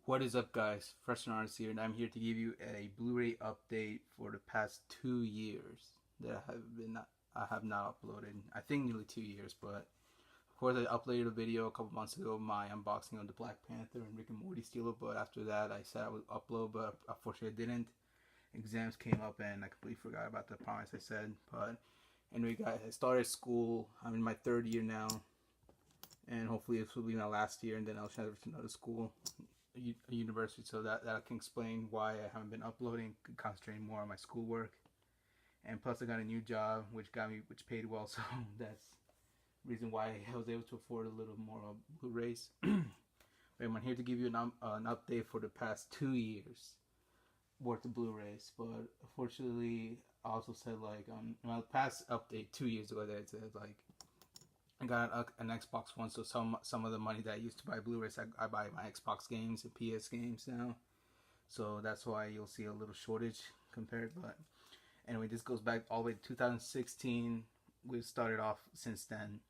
What is up, guys? Freshman Artist here, and I'm here to give you a Blu-ray update for the past 2 years that I have not uploaded. I think nearly 2 years, but of course I uploaded a video a couple months ago, my unboxing of the Black Panther and Rick and Morty Steelbook. But after that, I said I would upload, but unfortunately I didn't. Exams came up, and I completely forgot about the promise I said. But anyway, guys, I started school. I'm in my third year now, and hopefully this will be my last year, and then I'll transfer to another school, a university, so that can explain why I haven't been uploading, concentrating more on my schoolwork. And plus I got a new job which paid well, so that's the reason why I was able to afford a little more Blu-rays. But I'm here to give you an update for the past 2 years worth of Blu-rays. But unfortunately I also said, like, my past update 2 years ago, that I said, like, I got an Xbox One, so some of the money that I used to buy Blu-rays, I buy my Xbox games and PS games now. So that's why you'll see a little shortage compared. But anyway, this goes back all the way to 2016. We've started off since then.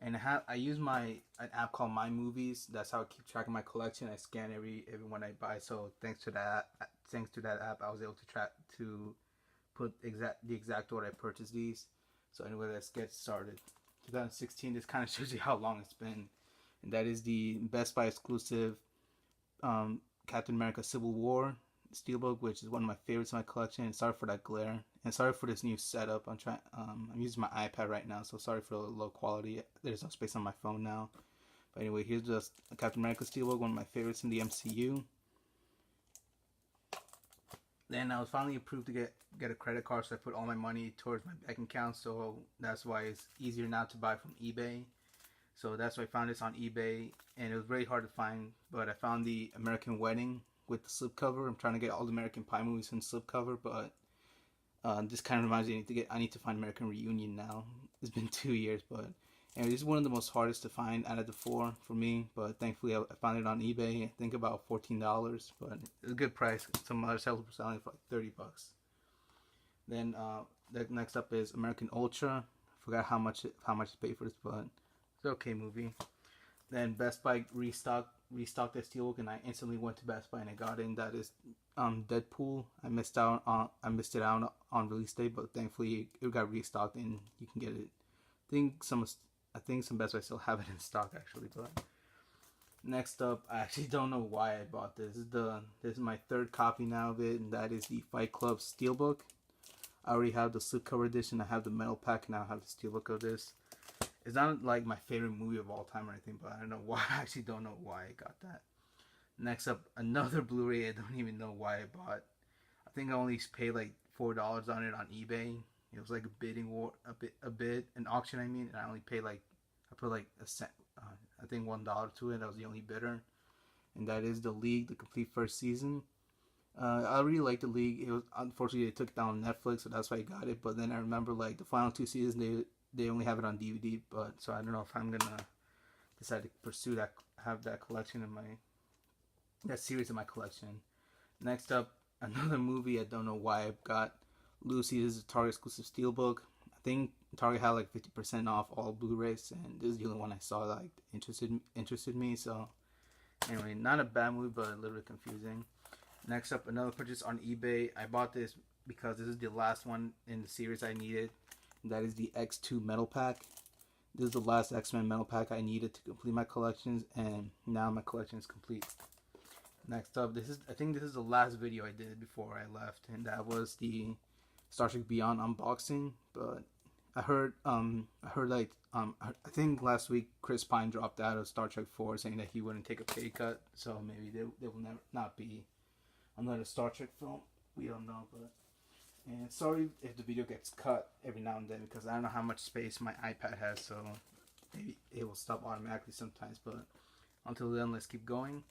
And I use an app called My Movies. That's how I keep track of my collection. I scan every one I buy. So thanks to that app, I was able to put the exact order I purchased these. So anyway, let's get started. 2016, this kind of shows you how long it's been, and that is the Best Buy exclusive Captain America Civil War Steelbook, which is one of my favorites in my collection. And sorry for that glare, and sorry for this new setup. I'm using my iPad right now, so sorry for the low quality. There's no space on my phone now. But anyway, here's just Captain America Steelbook, one of my favorites in the MCU. Then I was finally approved to get a credit card, so I put all my money towards my bank account. So that's why it's easier now to buy from eBay. So that's why I found this on eBay, and it was very hard to find. But I found the American Wedding with the slipcover. I'm trying to get all the American Pie movies in slipcover, but this kind of reminds me I need to find American Reunion now. It's been 2 years, but anyway, this is one of the most hardest to find out of the four for me. But thankfully, I found it on eBay. I think about $14, but it's a good price. Some other sellers were selling it for like $30. Then the next up is American Ultra. I forgot how much to pay for this, but it's an okay movie. Then Best Buy restocked that Steelbook, and I instantly went to Best Buy and I got it. And that is Deadpool. I missed it out on release date, but thankfully it got restocked and you can get it. I think some Best Buy still have it in stock, actually. But next up, I actually don't know why I bought this. This is my third copy now of it, and that is the Fight Club Steelbook. I already have the slipcover edition. I have the metal pack, and now I have the Steelbook of this. It's not like my favorite movie of all time or anything, but I don't know why. I actually don't know why I got that. Next up, another Blu-ray I don't even know why I bought. I think I only paid like $4 on it on eBay. It was like a bidding war, an auction. I mean, and I only paid I put like a cent. I think $1 to it. I was the only bidder, and that is The League, the complete first season. I really like The League. It was, unfortunately, they took it down on Netflix, so that's why I got it. But then I remember, like, the final two seasons, they only have it on DVD. But so I don't know if I'm gonna decide to pursue have that collection that series in my collection. Next up, another movie I don't know why I've got. Lucy. This is a Target exclusive Steelbook. I think Target had like 50% off all Blu-rays, and this is the only one I saw that like interested me. So anyway, not a bad movie, but a little bit confusing. Next up, another purchase on eBay. I bought this because this is the last one in the series I needed. And that is the X2 metal pack. This is the last X-Men metal pack I needed to complete my collections, and now my collection is complete. Next up, I think this is the last video I did before I left, and that was the Star Trek Beyond unboxing. But I think last week Chris Pine dropped out of Star Trek 4, saying that he wouldn't take a pay cut, so maybe there will not be another Star Trek film. We don't know, but and sorry if the video gets cut every now and then, because I don't know how much space my iPad has, so maybe it will stop automatically sometimes. But until then, let's keep going.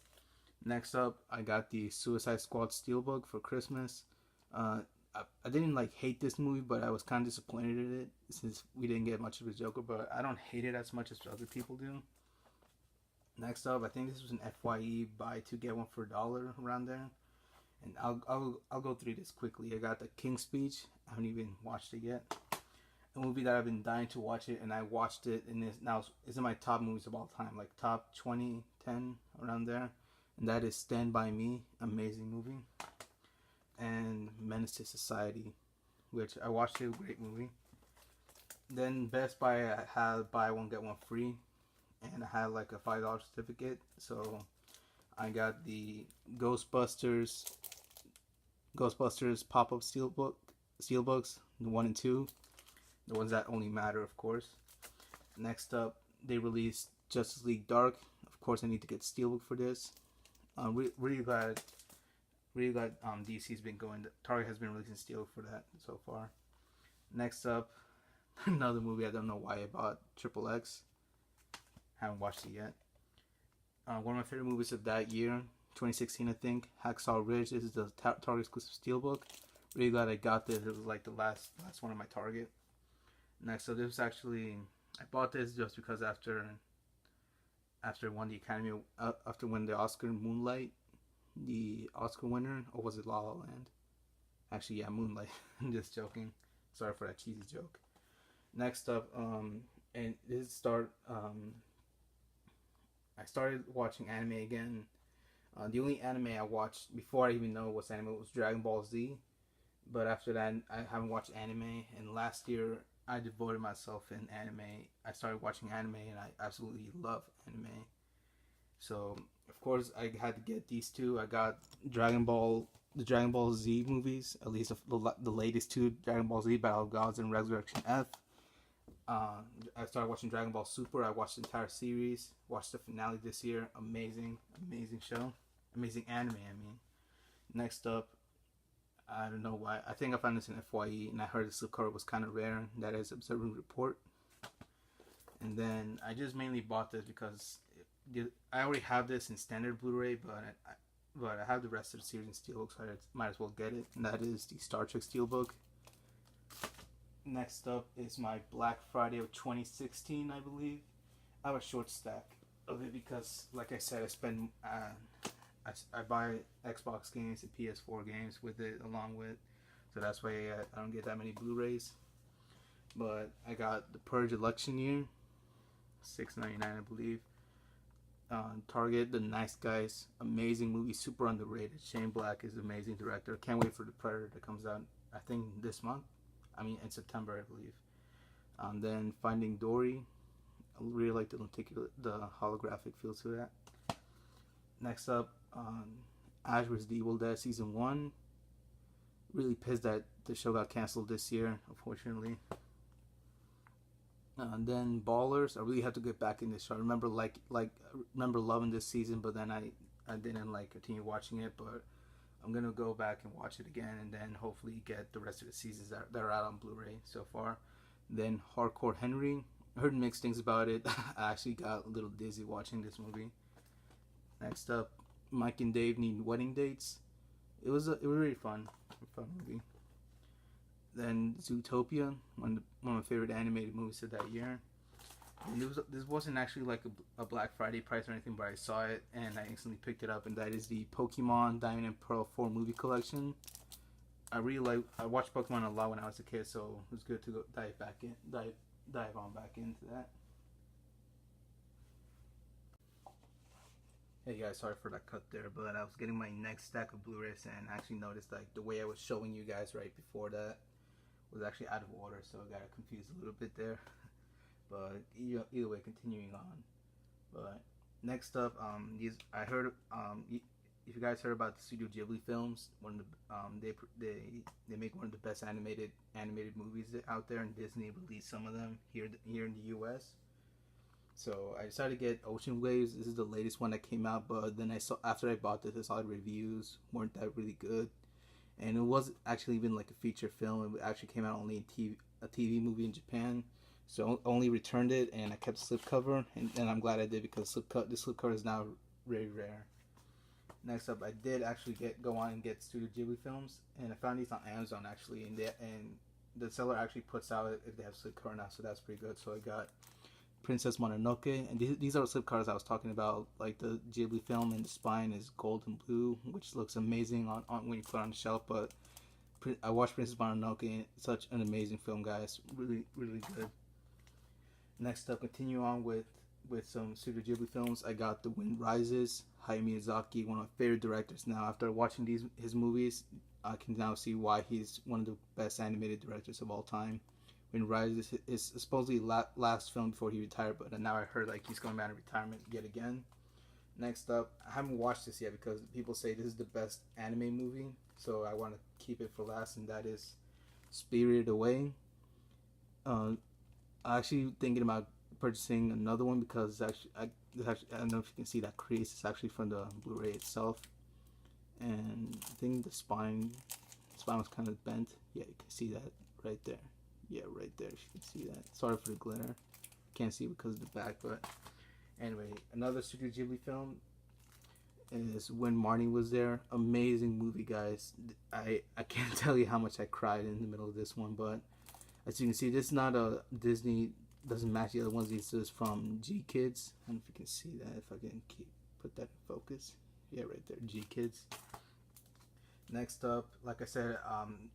Next up, I got the Suicide Squad Steelbook for Christmas. I didn't like hate this movie, but I was kind of disappointed in it since we didn't get much of a Joker. But I don't hate it as much as other people do. Next up, I think this was an FYE buy two get one for $1 around there, and I'll go through this quickly. I got the King's Speech. I haven't even watched it yet. A movie that I've been dying to watch it, and I watched it, and it's in my top movies of all time, like top 20, 10 around there. and that is Stand By Me, amazing movie, and Menace to Society, which I watched it, great movie. Then Best Buy, I had buy one get one free, and I had like a $5 certificate, so I got the Ghostbusters pop-up steelbooks, the 1 and 2, the ones that only matter, of course. Next up, they released Justice League Dark. Of course, I need to get steelbook for this. Really glad DC's been going. Target has been releasing steelbook for that so far. Next up, another movie I don't know why I bought, Triple X. Haven't watched it yet. One of my favorite movies of that year, 2016, I think, Hacksaw Ridge. This is the Target exclusive steelbook. Really glad I got this. It was like the last one of my Target. Next up, this was actually, I bought this just because after won the Academy, after winning the Oscar, Moonlight, the Oscar winner, or was it La La Land? Actually, yeah, Moonlight. I'm just joking. Sorry for that cheesy joke. Next up, and this I started watching anime again. The only anime I watched before I even know what's anime was Dragon Ball Z. But after that, I haven't watched anime. And last year, I devoted myself in anime. I started watching anime, and I absolutely love anime. So, of course, I had to get these two. I got the Dragon Ball Z movies, at least the latest two, Dragon Ball Z, Battle of Gods and Resurrection F. I started watching Dragon Ball Super. I watched the entire series. Watched the finale this year. Amazing show. Amazing anime, I mean. Next up, I don't know why. I think I found this in FYE, and I heard the slip cover was kind of rare. That is Observer Report. And then I just mainly bought this because I already have this in standard Blu-ray, but I have the rest of the series in steelbook, so I might as well get it. And that is the Star Trek steelbook. Next up is my Black Friday of 2016, I believe. I have a short stack of it because, like I said, I buy Xbox games and PS4 games with it along with, so that's why I don't get that many Blu-rays. But I got The Purge Election Year, $6.99 I believe. Target, The Nice Guys, amazing movie, super underrated. Shane Black is an amazing director. Can't wait for The Predator that comes out, I think, this month. I mean, in September, I believe. Then Finding Dory. I really like the holographic feel to that. Next up, Ash vs. the Evil Dead Season 1. Really pissed that the show got canceled this year, unfortunately. And then Ballers. I really have to get back in this show. I remember remember loving this season, but then I didn't continue watching it, but I'm gonna go back and watch it again, and then hopefully get the rest of the seasons that are out on Blu-ray so far. Then Hardcore Henry. I heard mixed things about it. I actually got a little dizzy watching this movie. Next up, Mike and Dave Need Wedding Dates. It was really fun movie. Then Zootopia, one of my favorite animated movies of that year. And this wasn't actually like a Black Friday price or anything, but I saw it and I instantly picked it up, and that is the Pokemon Diamond and Pearl 4 movie collection. I watched Pokemon a lot when I was a kid, so it was good to go dive on back into that. Hey guys, sorry for that cut there, but I was getting my next stack of Blu-rays and I actually noticed the way I was showing you guys right before that was actually out of order, so I got confused a little bit there. But either way, continuing on. But next up, I heard if you guys heard about the Studio Ghibli films, one of the they make one of the best animated movies out there, and Disney released some of them here in the U.S. So I decided to get Ocean Waves. This is the latest one that came out, but then after I bought this, I saw the reviews weren't that really good, and it wasn't actually even like a feature film. It actually came out only in a TV movie in Japan. So I only returned it, and I kept the slipcover, and I'm glad I did because the slipcover is now very rare. Next up, I did actually go on and get Studio Ghibli films, and I found these on Amazon actually, and the seller actually puts out if they have slipcover now, so that's pretty good. So I got Princess Mononoke, and these are the slipcovers I was talking about, like the Ghibli film, and the spine is gold and blue, which looks amazing on when you put it on the shelf. But I watched Princess Mononoke, and it's such an amazing film, guys. Really, really good. Next up, continue on with with some Studio Ghibli films. I got The Wind Rises. Hayao Miyazaki, one of my favorite directors now. After watching his movies, I can now see why he's one of the best animated directors of all time. Wind Rises is supposedly last film before he retired, but now I heard like he's going back to retirement yet again. Next up, I haven't watched this yet because people say this is the best anime movie, so I want to keep it for last, and that is Spirited Away. I'm actually thinking about purchasing another one because I don't know if you can see that crease. It's actually from the Blu-ray itself, and I think the spine was kind of bent. Yeah, you can see that right there. Yeah, right there. You can see that. Sorry for the glitter. Can't see because of the back, but anyway, another Studio Ghibli film is When Marnie Was There. Amazing movie, guys. I can't tell you how much I cried in the middle of this one, but as you can see, this is not a Disney, doesn't match the other ones. This is from G Kids. I don't know if you can see that, if I can put that in focus. Yeah, right there, G Kids. Next up, like I said,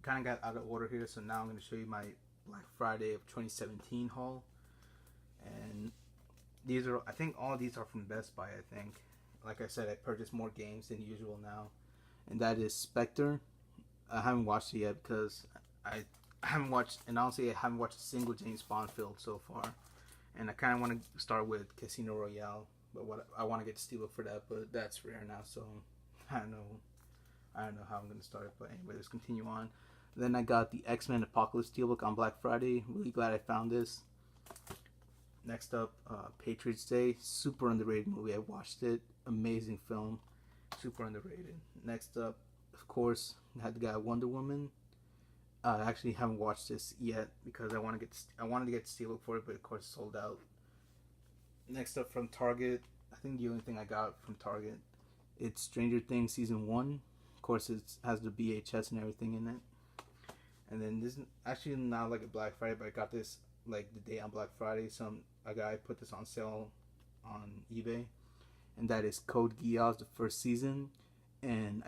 kind of got out of order here, so now I'm going to show you my Black Friday of 2017 haul. And these are, I think all these are from Best Buy, I think. Like I said, I purchased more games than usual now. And that is Spectre. I haven't watched it yet because I haven't watched, and honestly, I haven't watched a single James Bond film so far. And I kind of want to start with Casino Royale, but I want to get Steelbook for that, but that's rare now, so I don't know how I'm going to start it. But anyway, let's continue on. Then I got the X-Men Apocalypse Steelbook on Black Friday. Really glad I found this. Next up, Patriots Day. Super underrated movie. I watched it. Amazing film. Super underrated. Next up, of course, I had to get Wonder Woman. I actually haven't watched this yet because I wanted to get Steelbook for it, but of course sold out. Next up from Target, I think the only thing I got from Target, it's Stranger Things Season 1. Of course, it has the VHS and everything in it. And then this is actually not like a Black Friday, but I got this like the day on Black Friday. A guy put this on sale on eBay, and that is Code Geass, the first season. And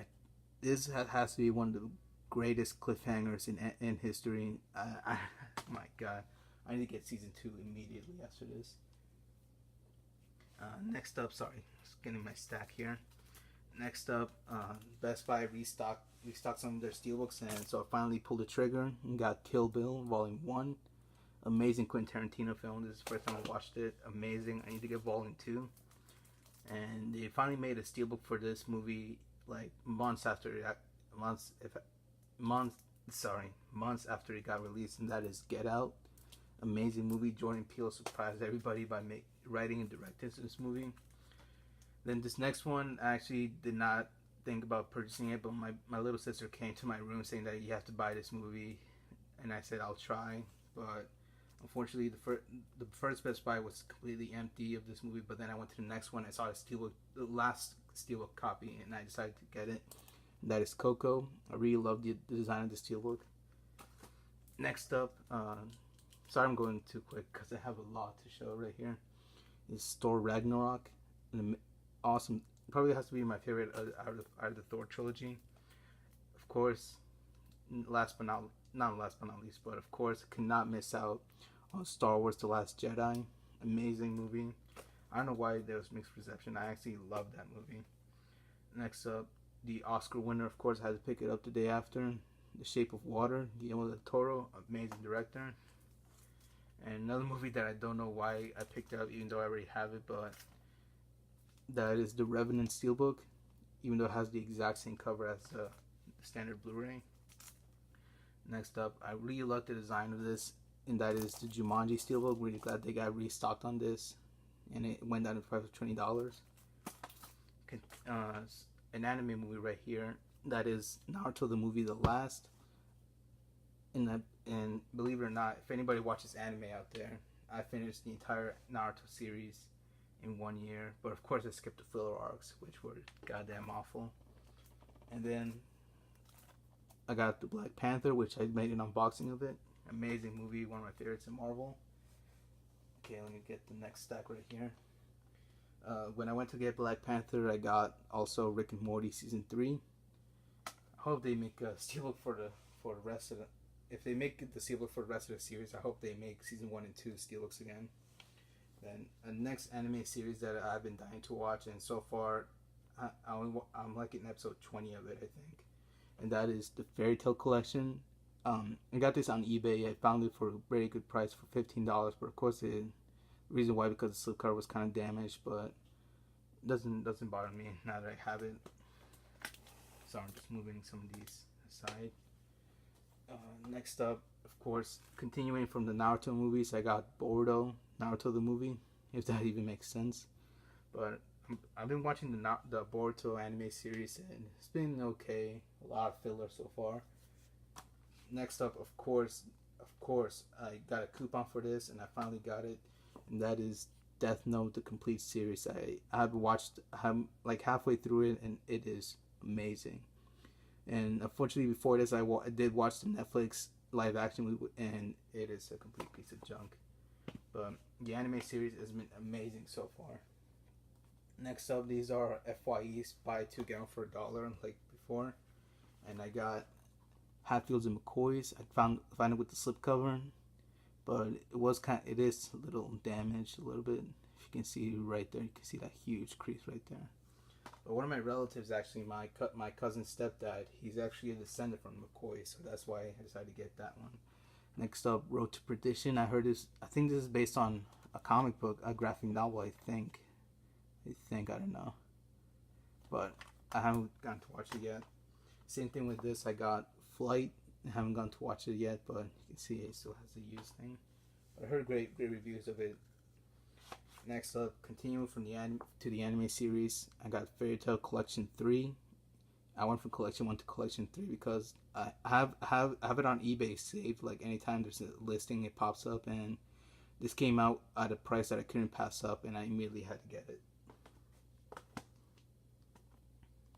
this has to be one of the greatest cliffhangers in history. My God, I need to get season 2 immediately after this. Next up, sorry, just getting my stack here. Next up, Best Buy restocked some of their steelbooks, and so I finally pulled the trigger and got Kill Bill Volume 1. Amazing Quentin Tarantino film. This is the first time I watched it. Amazing. I need to get Volume 2. And they finally made a steelbook for this movie like months after it got released, and that is Get Out. Amazing movie. Jordan Peele surprised everybody by writing and directing this movie. Then this next one, I actually did not think about purchasing it, but my little sister came to my room saying that you have to buy this movie, and I said I'll try, but unfortunately the first Best Buy was completely empty of this movie. But then I went to the next one, I saw the last steelbook copy, and I decided to get it. And that is Coco. I really love the design of the steelbook. Next up, sorry I'm going too quick because I have a lot to show right here, is Thor Ragnarok. An awesome, probably has to be my favorite out of the Thor trilogy. Of course, not last but not least, but of course, cannot miss out on Star Wars: The Last Jedi. Amazing movie. I don't know why there was mixed reception. I actually love that movie. Next up, the Oscar winner, of course, I had to pick it up the day after. The Shape of Water, Guillermo del Toro, amazing director. And another movie that I don't know why I picked up, even though I already have it, but that is The Revenant Steelbook, even though it has the exact same cover as the standard Blu-ray. Next up, I really love the design of this, and that is the Jumanji Steelbook. Really glad they got restocked on this, and it went down in price of $20. An anime movie right here, that is Naruto the movie The Last. And believe it or not, if anybody watches anime out there, I finished the entire Naruto series in 1 year, but of course I skipped the filler arcs, which were goddamn awful. And then I got the Black Panther, which I made an unboxing of it. Amazing movie, one of my favorites in Marvel. Okay, let me get the next stack right here. When I went to get Black Panther, I got also Rick and Morty Season 3. I hope they make a steelbook for the rest of the... If they make the steelbook for the rest of the series, I hope they make Season 1 and 2 steelbooks again. Then the next anime series that I've been dying to watch, and so far I'm like in episode 20 of it, I think, and that is the Fairy Tale collection. I got this on eBay. I found it for a very good price for $15, but of course the reason why, because the slipcover was kind of damaged, but doesn't bother me now that I have it. So I'm just moving some of these aside. Next up, of course, continuing from the Naruto movies, I got Boruto, Naruto the movie, if that even makes sense. But I've been watching the Boruto anime series, and it's been okay. A lot of filler so far. Next up, of course, I got a coupon for this, and I finally got it, and that is Death Note, the complete series. I'm like halfway through it, and it is amazing. And unfortunately, before this, I did watch the Netflix live action movie, and it is a complete piece of junk. But the anime series has been amazing so far. Next up, these are FYEs, buy two get one for $1, like before, and I got Hatfields and McCoys. I found it with the slipcover, but it is a little damaged a little bit. If you can see right there, you can see that huge crease right there. But one of my relatives, actually my cousin's stepdad, he's actually a descendant from McCoy, so that's why I decided to get that one. Next up, Road to Perdition. I think this is based on a comic book, a graphic novel. I think I don't know, but I haven't gotten to watch it yet. Same thing with this. I got Flight. I haven't gone to watch it yet, but you can see it still has the used thing. But I heard great reviews of it. Next up, continuing from the anime series, I got Fairy Tail Collection 3. I went from Collection 1 to Collection 3 because I have it on eBay saved. Like anytime there's a listing, it pops up, and this came out at a price that I couldn't pass up, and I immediately had to get it.